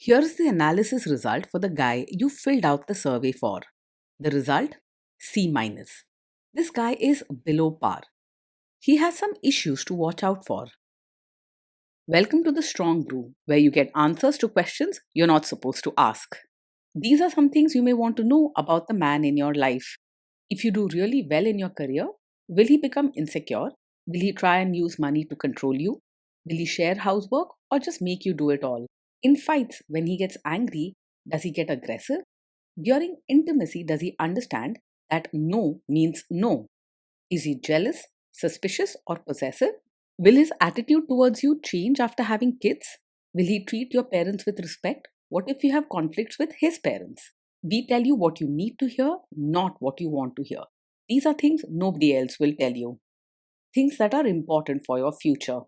Here's the analysis result for the guy you filled out the survey for. The result? C minus. This guy is below par. He has some issues to watch out for. Welcome to the Strong Brew, where you get answers to questions you're not supposed to ask. These are some things you may want to know about the man in your life. If you do really well in your career, will he become insecure? Will he try and use money to control you? Will he share housework or just make you do it all? In fights, when he gets angry, does he get aggressive? During intimacy, does he understand that no means no? Is he jealous, suspicious, or possessive? Will his attitude towards you change after having kids? Will he treat your parents with respect? What if you have conflicts with his parents? We tell you what you need to hear, not what you want to hear. These are things nobody else will tell you. Things that are important for your future.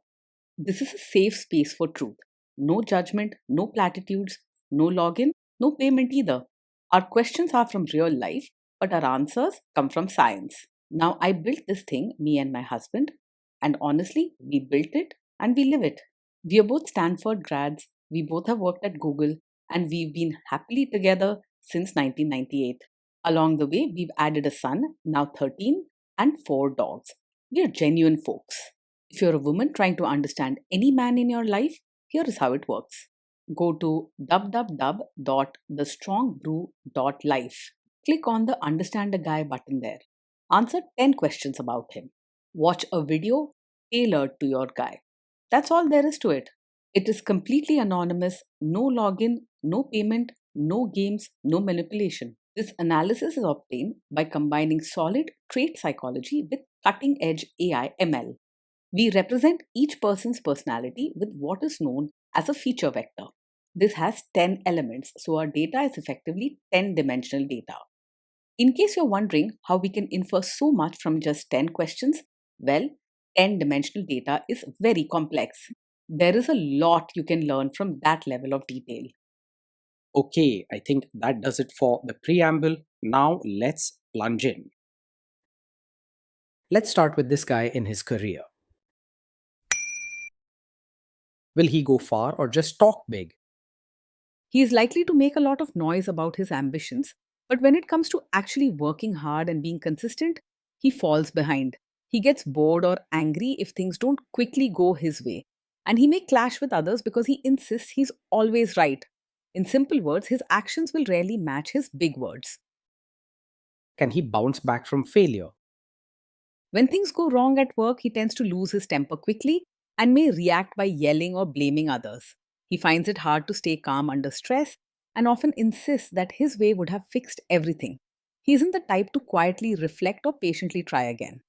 This is a safe space for truth. No judgment, no platitudes, no login, no payment either. Our questions are from real life, but our answers come from science. Now, I built this thing, me and my husband, and honestly, we built it and we live it. We are both Stanford grads, we both have worked at Google, and we've been happily together since 1998. Along the way, we've added a son, now 13, and 4 dogs. We are genuine folks. If you're a woman trying to understand any man in your life, here is how it works. Go to www.thestrongbrew.life. Click on the Understand a Guy button there. Answer 10 questions about him. Watch a video tailored to your guy. That's all there is to it. It is completely anonymous, no login, no payment, no games, no manipulation. This analysis is obtained by combining solid trait psychology with cutting edge AI ML. We represent each person's personality with what is known as a feature vector. This has 10 elements, so our data is effectively 10-dimensional data. In case you're wondering how we can infer so much from just 10 questions, well, 10-dimensional data is very complex. There is a lot you can learn from that level of detail. Okay, I think that does it for the preamble. Now let's plunge in. Let's start with this guy in his career. Will he go far or just talk big? He is likely to make a lot of noise about his ambitions, but when it comes to actually working hard and being consistent, he falls behind. He gets bored or angry if things don't quickly go his way, and he may clash with others because he insists he's always right. In simple words, his actions will rarely match his big words. Can he bounce back from failure? When things go wrong at work, he tends to lose his temper quickly and may react by yelling or blaming others. He finds it hard to stay calm under stress and often insists that his way would have fixed everything. He isn't the type to quietly reflect or patiently try again.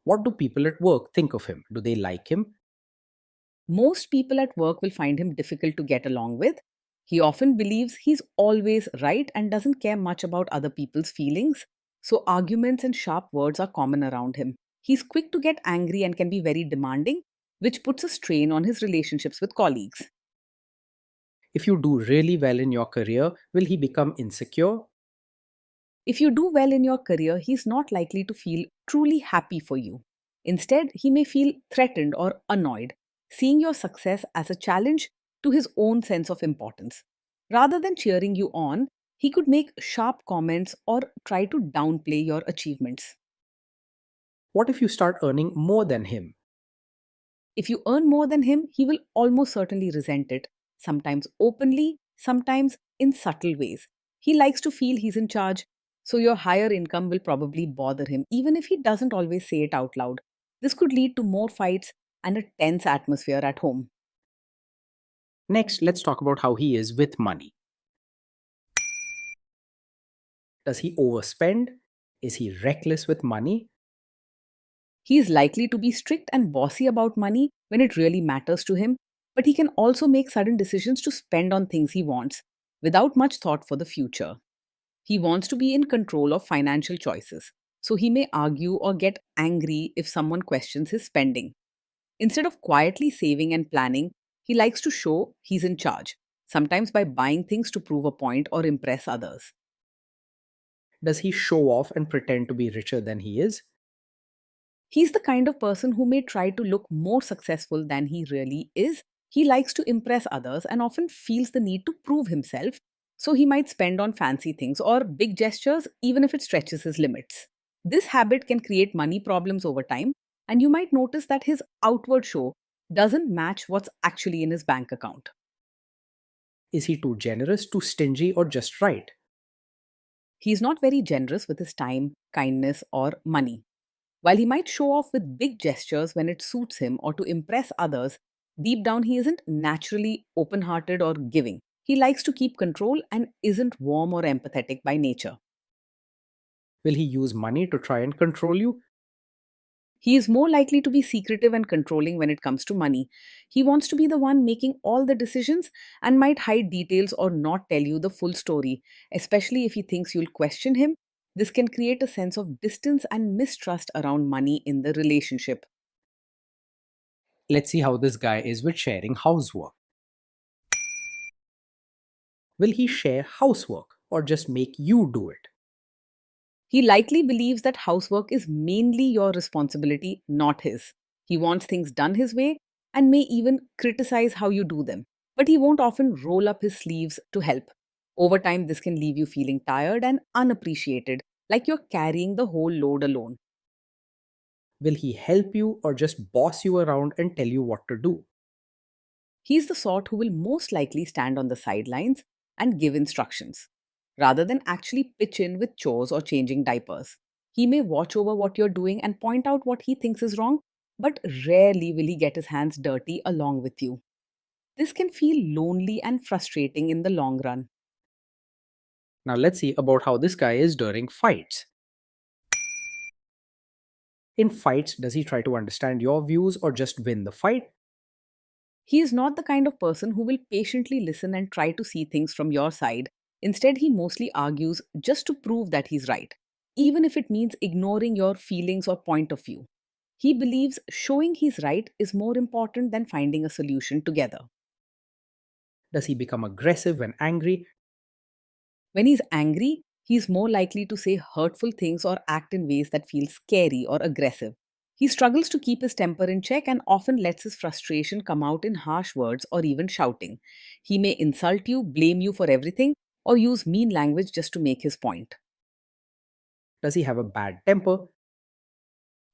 What do people at work think of him? Do they like him? Most people at work will find him difficult to get along with. He often believes he's always right and doesn't care much about other people's feelings, so arguments and sharp words are common around him. He's quick to get angry and can be very demanding, which puts a strain on his relationships with colleagues. If you do really well in your career, will he become insecure? If you do well in your career, he's not likely to feel truly happy for you. Instead, he may feel threatened or annoyed, seeing your success as a challenge to his own sense of importance. Rather than cheering you on, he could make sharp comments or try to downplay your achievements. What if you start earning more than him? If you earn more than him, he will almost certainly resent it, sometimes openly, sometimes in subtle ways. He likes to feel he's in charge, so your higher income will probably bother him, even if he doesn't always say it out loud. This could lead to more fights and a tense atmosphere at home. Next, let's talk about how he is with money. Does he overspend? Is he reckless with money? He is likely to be strict and bossy about money when it really matters to him, but he can also make sudden decisions to spend on things he wants without much thought for the future. He wants to be in control of financial choices, so he may argue or get angry if someone questions his spending. Instead of quietly saving and planning, he likes to show he's in charge, sometimes by buying things to prove a point or impress others. Does he show off and pretend to be richer than he is? He's the kind of person who may try to look more successful than he really is He likes to impress others and often feels the need to prove himself, so he might spend on fancy things or big gestures even if it stretches his limits. This habit can create money problems over time, and you might notice that his outward show doesn't match what's actually in his bank account. Is he too generous, too stingy, or just right? He's not very generous with his time, kindness, or money. While he might show off with big gestures when it suits him or to impress others, deep down he isn't naturally open hearted or giving. He likes to keep control and isn't warm or empathetic by nature. Will he use money to try and control you? He is more likely to be secretive and controlling when it comes to money. He wants to be the one making all the decisions and might hide details or not tell you the full story, especially if he thinks you'll question him. This can create a sense of distance and mistrust around money in the relationship. Let's see how this guy is with sharing housework. Will he share housework or just make you do it? He likely believes that housework is mainly your responsibility, not his. He wants things done his way and may even criticize how you do them, but he won't often roll up his sleeves to help. Over time, this can leave you feeling tired and unappreciated, like you're carrying the whole load alone. Will he help you or just boss you around and tell you what to do? He's the sort who will most likely stand on the sidelines and give instructions, rather than actually pitch in with chores or changing diapers. He may watch over what you're doing and point out what he thinks is wrong, but rarely will he get his hands dirty along with you. This can feel lonely and frustrating in the long run. Now let's see about how this guy is during fights. In fights, does he try to understand your views or just win the fight? He is not the kind of person who will patiently listen and try to see things from your side. Instead, he mostly argues just to prove that he's right, even if it means ignoring your feelings or point of view. He believes showing he's right is more important than finding a solution together. Does he become aggressive when angry? When he's angry, he's more likely to say hurtful things or act in ways that feel scary or aggressive. He struggles to keep his temper in check and often lets his frustration come out in harsh words or even shouting. He may insult you, blame you for everything, or use mean language just to make his point. Does he have a bad temper?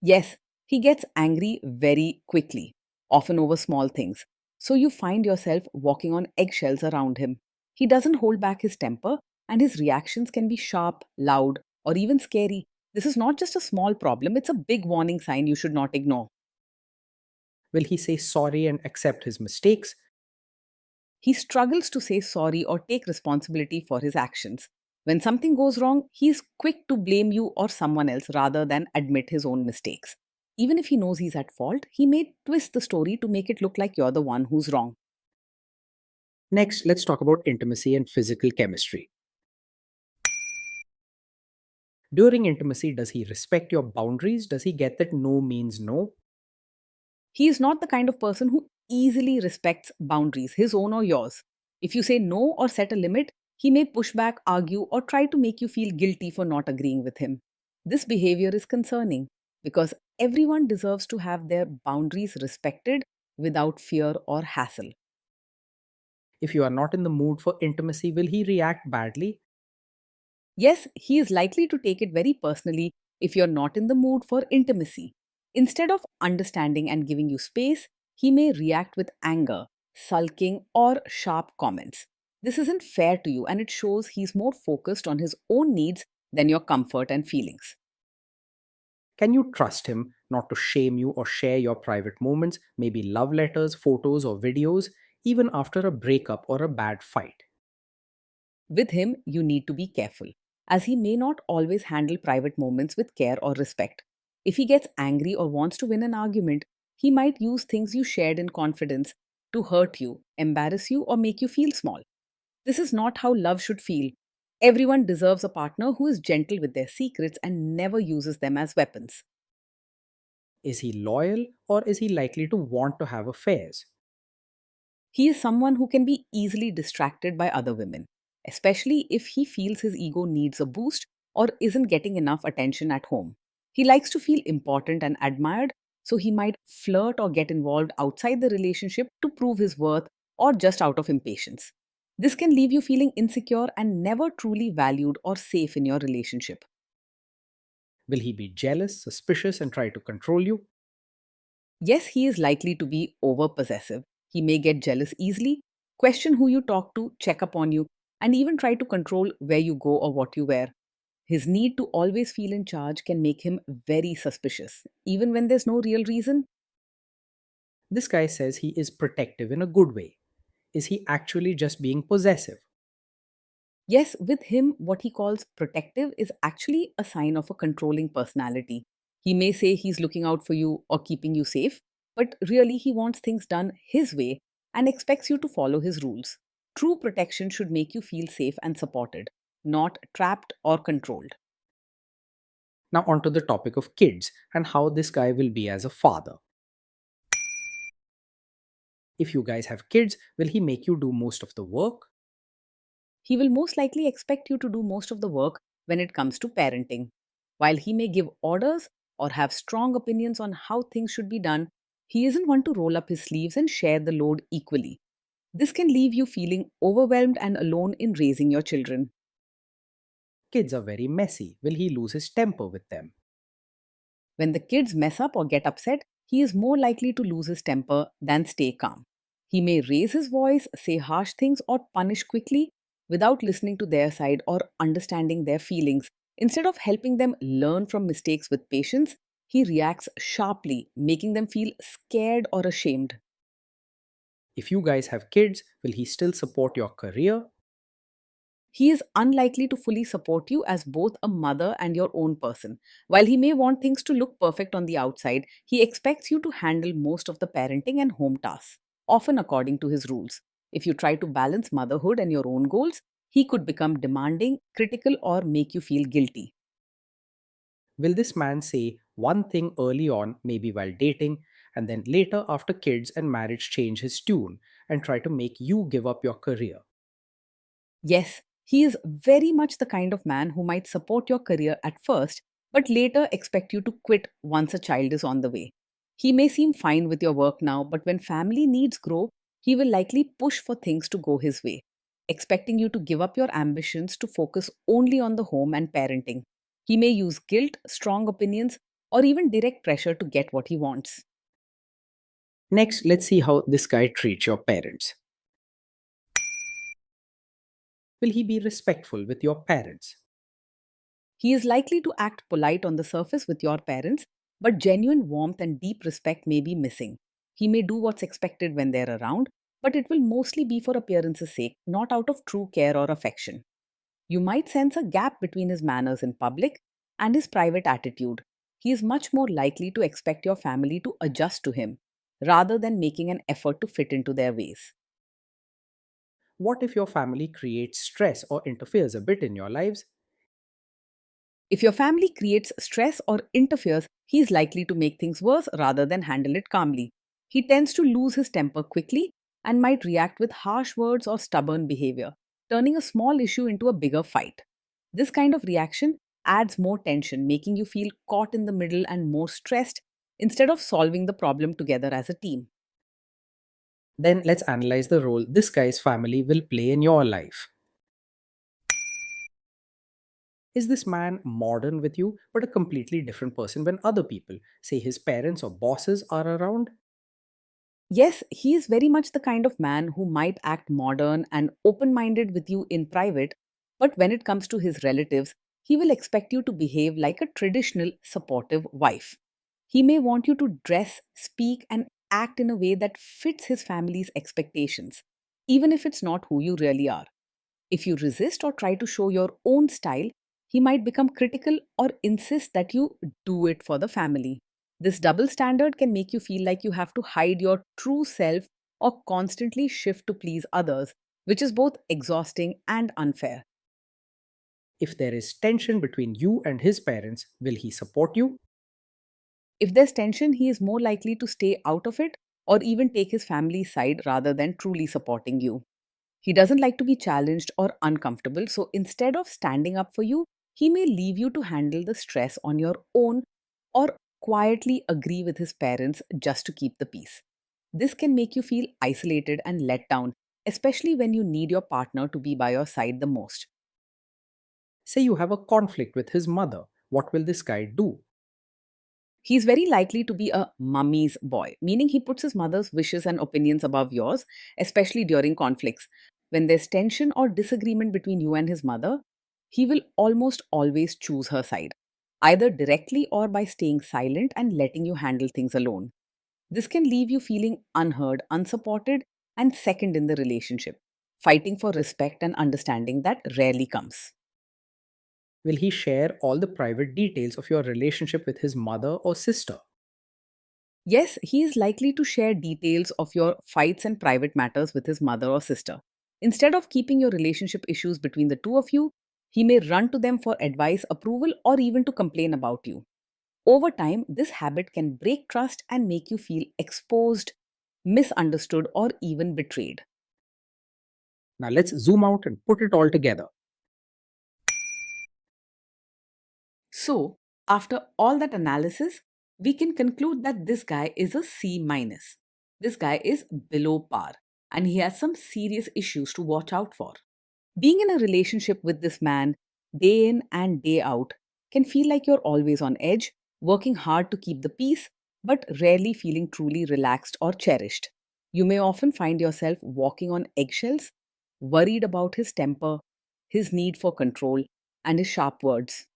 Yes, he gets angry very quickly, often over small things. So you find yourself walking on eggshells around him. He doesn't hold back his temper, and his reactions can be sharp, loud, or even scary. This is not just a small problem, it's a big warning sign you should not ignore. Will he say sorry and accept his mistakes? He struggles to say sorry or take responsibility for his actions. When something goes wrong, he's quick to blame you or someone else rather than admit his own mistakes. Even if he knows he's at fault, he may twist the story to make it look like you're the one who's wrong. Next, let's talk about intimacy and physical chemistry. During intimacy, does he respect your boundaries? Does he get that no means no? He is not the kind of person who easily respects boundaries, his own or yours. If you say no or set a limit, he may push back, argue, or try to make you feel guilty for not agreeing with him. This behavior is concerning because everyone deserves to have their boundaries respected without fear or hassle. If you are not in the mood for intimacy, will he react badly? Yes, he is likely to take it very personally if you're not in the mood for intimacy. Instead of understanding and giving you space, he may react with anger, sulking, or sharp comments. This isn't fair to you and it shows he's more focused on his own needs than your comfort and feelings. Can you trust him not to shame you or share your private moments, maybe love letters, photos, or videos, even after a breakup or a bad fight? With him, you need to be careful, as he may not always handle private moments with care or respect. If he gets angry or wants to win an argument, he might use things you shared in confidence to hurt you, embarrass you, or make you feel small. This is not how love should feel. Everyone deserves a partner who is gentle with their secrets and never uses them as weapons. Is he loyal or is he likely to want to have affairs? He is someone who can be easily distracted by other women, especially if he feels his ego needs a boost or isn't getting enough attention at home. He likes to feel important and admired, So he might flirt or get involved outside the relationship to prove his worth or just out of impatience. This can leave you feeling insecure and never truly valued or safe in your relationship. Will he be jealous, suspicious, and try to control you? Yes, he is likely to be over possessive. He may get jealous easily, question who you talk to, check up on you, and even try to control where you go or what you wear. His need to always feel in charge can make him very suspicious, even when there's no real reason. This guy says he is protective in a good way. Is he actually just being possessive? Yes, with him, what he calls protective is actually a sign of a controlling personality. He may say he's looking out for you or keeping you safe, but really he wants things done his way and expects you to follow his rules. True protection should make you feel safe and supported, not trapped or controlled. Now, onto the topic of kids and how this guy will be as a father. If you guys have kids, will he make you do most of the work? He will most likely expect you to do most of the work when it comes to parenting. While he may give orders or have strong opinions on how things should be done, he isn't one to roll up his sleeves and share the load equally. This can leave you feeling overwhelmed and alone in raising your children. Kids are very messy. Will he lose his temper with them? When the kids mess up or get upset, he is more likely to lose his temper than stay calm. He may raise his voice, say harsh things, or punish quickly without listening to their side or understanding their feelings. Instead of helping them learn from mistakes with patience, he reacts sharply, making them feel scared or ashamed. If you guys have kids, will he still support your career? He is unlikely to fully support you as both a mother and your own person. While he may want things to look perfect on the outside, he expects you to handle most of the parenting and home tasks, often according to his rules. If you try to balance motherhood and your own goals, he could become demanding, critical, or make you feel guilty. Will this man say one thing early on, maybe while dating, and then later after kids and marriage change his tune and try to make you give up your career? Yes, he is very much the kind of man who might support your career at first, but later expect you to quit once a child is on the way. He may seem fine with your work now, but when family needs grow, he will likely push for things to go his way, expecting you to give up your ambitions to focus only on the home and parenting. He may use guilt, strong opinions, or even direct pressure to get what he wants. Next, let's see how this guy treats your parents. Will he be respectful with your parents? He is likely to act polite on the surface with your parents, but genuine warmth and deep respect may be missing. He may do what's expected when they're around, but it will mostly be for appearance's sake, not out of true care or affection. You might sense a gap between his manners in public and his private attitude. He is much more likely to expect your family to adjust to him rather than making an effort to fit into their ways. What if your family creates stress or interferes a bit in your lives? If your family creates stress or interferes, he is likely to make things worse rather than handle it calmly. He tends to lose his temper quickly and might react with harsh words or stubborn behavior, turning a small issue into a bigger fight. This kind of reaction adds more tension, making you feel caught in the middle and more stressed instead of solving the problem together as a team. Then let's analyze the role this guy's family will play in your life. Is this man modern with you, but a completely different person when other people, say his parents or bosses, are around? Yes, he is very much the kind of man who might act modern and open minded with you in private, but when it comes to his relatives, he will expect you to behave like a traditional supportive wife. He may want you to dress, speak, and act in a way that fits his family's expectations, even if it's not who you really are. If you resist or try to show your own style, he might become critical or insist that you do it for the family. This double standard can make you feel like you have to hide your true self or constantly shift to please others, which is both exhausting and unfair. If there is tension between you and his parents, will he support you? If there's tension, he is more likely to stay out of it or even take his family's side rather than truly supporting you. He doesn't like to be challenged or uncomfortable, so instead of standing up for you, he may leave you to handle the stress on your own or quietly agree with his parents just to keep the peace. This can make you feel isolated and let down, especially when you need your partner to be by your side the most. Say you have a conflict with his mother. What will this guy do? He's very likely to be a mummy's boy, meaning he puts his mother's wishes and opinions above yours, especially during conflicts. When there's tension or disagreement between you and his mother, he will almost always choose her side, either directly or by staying silent and letting you handle things alone. This can leave you feeling unheard, unsupported, and second in the relationship, fighting for respect and understanding that rarely comes. Will he share all the private details of your relationship with his mother or sister? Yes, he is likely to share details of your fights and private matters with his mother or sister. Instead of keeping your relationship issues between the two of you, he may run to them for advice, approval, or even to complain about you. Over time, this habit can break trust and make you feel exposed, misunderstood, or even betrayed. Now let's zoom out and put it all together. So, after all that analysis, we can conclude that this guy is a C minus. This guy is below par and he has some serious issues to watch out for. Being in a relationship with this man, day in and day out, can feel like you're always on edge, working hard to keep the peace, but rarely feeling truly relaxed or cherished. You may often find yourself walking on eggshells, worried about his temper, his need for control, and his sharp words.